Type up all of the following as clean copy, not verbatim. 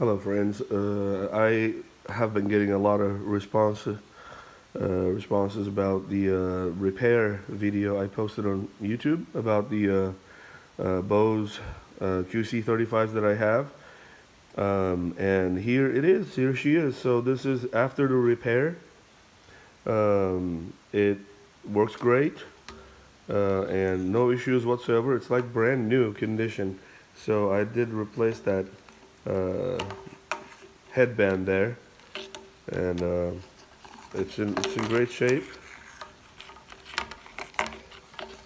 Hello, friends. I have been getting a lot of responses about the repair video I posted on YouTube about the BOSE QC-35s that I have. And here it is. Here she is. So this is after the repair. It works great and no issues whatsoever. It's like brand new condition. So I did replace that uh, headband there, and it's in great shape.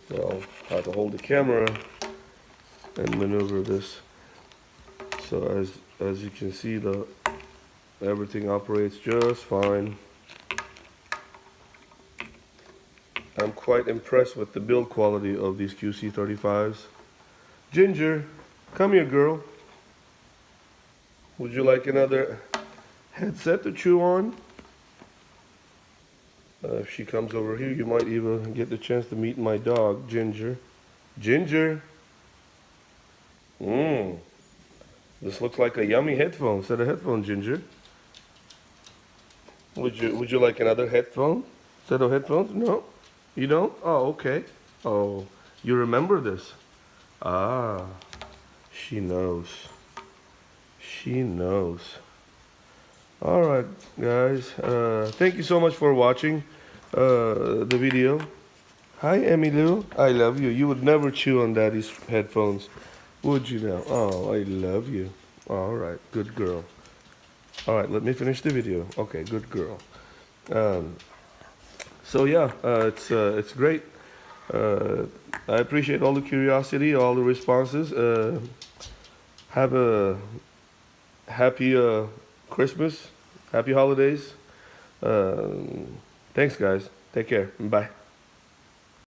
So I'll have to hold the camera and maneuver this. So as you can see, the everything operates just fine. I'm quite impressed with the build quality of these QC-35s. Ginger, come here, girl. Would you like another headset to chew on? If she comes over here, you might even get the chance to meet my dog, Ginger. Ginger. This looks like a yummy headphone. Set of headphones, Ginger. Would you like another headphone? Set of headphones? No? You don't? Oh, okay. Oh, you remember this? Ah, she knows. She knows. All right, guys. Thank you so much for watching the video. Hi, Emmylou. I love you. You would never chew on Daddy's headphones, would you now? Oh, I love you. All right, good girl. All right, let me finish the video. Okay, good girl. Um, so yeah, it's great. I appreciate all the curiosity, all the responses. Have a happy Christmas, happy holidays. Thanks, guys. Take care. Bye.